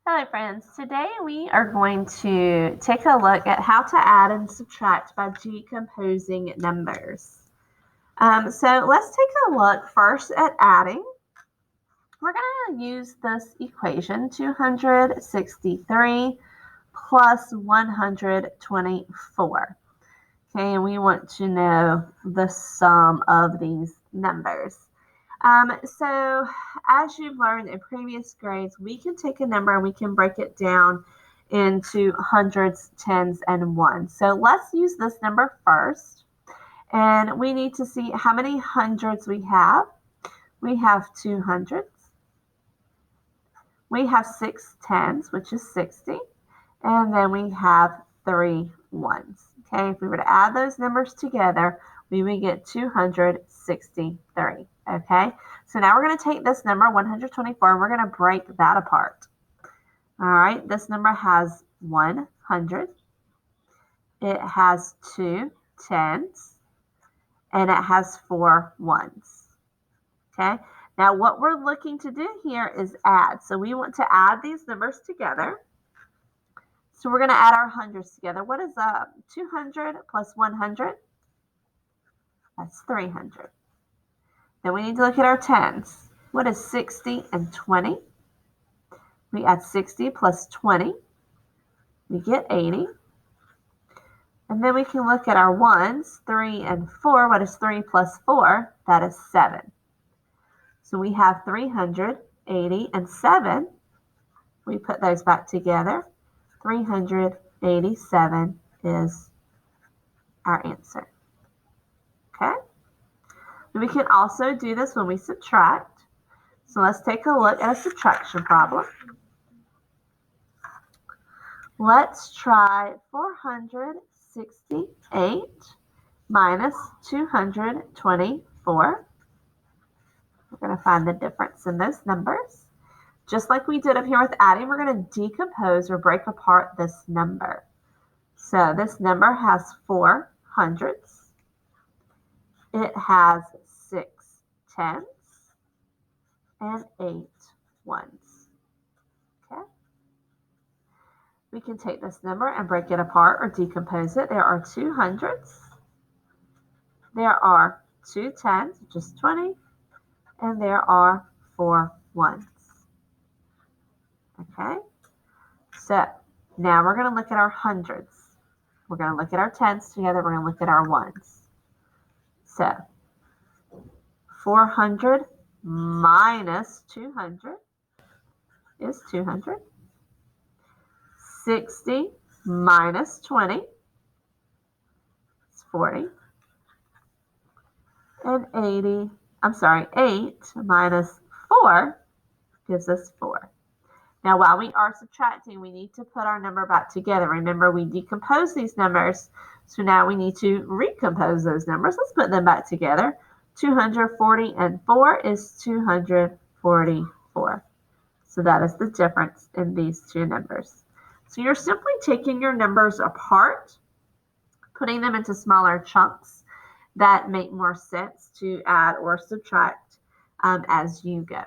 Hello friends, today we are going to take a look at how to add and subtract by decomposing numbers. So let's take a look first at adding. We're going to use this equation, 263 plus 124. Okay, and we want to know the sum of these numbers. So as you've learned in previous grades, we can take a number and we can break it down into hundreds, tens, and ones. So let's use this number first. And we need to see how many hundreds we have. We have 2 hundreds. We have 6 tens, which is 60. And then we have 3 ones. Okay, if we were to add those numbers together, we would get 263. Okay, so now we're going to take this number, 124, and we're going to break that apart. All right, this number has 100. It has 2 tens, and it has 4 ones. Okay, now what we're looking to do here is add. So we want to add these numbers together. So we're going to add our hundreds together. What is 200 plus 100? That's 300. Then we need to look at our tens. What is 60 and 20? We add 60 plus 20. We get 80. And then we can look at our ones, 3 and 4. What is 3 plus 4? That is 7. So we have 380 and 7. We put those back together. 387 is our answer. Okay? We can also do this when we subtract. So let's take a look at a subtraction problem. Let's try 468 minus 224. We're going to find the difference in those numbers. Just like we did up here with adding, we're going to decompose or break apart this number. So this number has 4 hundredths. It has 6 tenths and 8 ones. Okay. We can take this number and break it apart or decompose it. There are 2 hundredths. There are 2 tens, which is 20. And there are 4 ones. Okay. So now we're going to look at our hundreds. We're going to look at our tens together. We're going to look at our ones. So 400 minus 200 is 200. 60 minus 20 is 40. And 8 minus 4 gives us 4. Now, while we are subtracting, we need to put our number back together. Remember, we decompose these numbers, so now we need to recompose those numbers. Let's put them back together. 240 and 4 is 244. So that is the difference in these two numbers. So you're simply taking your numbers apart, putting them into smaller chunks that make more sense to add or subtract as you go.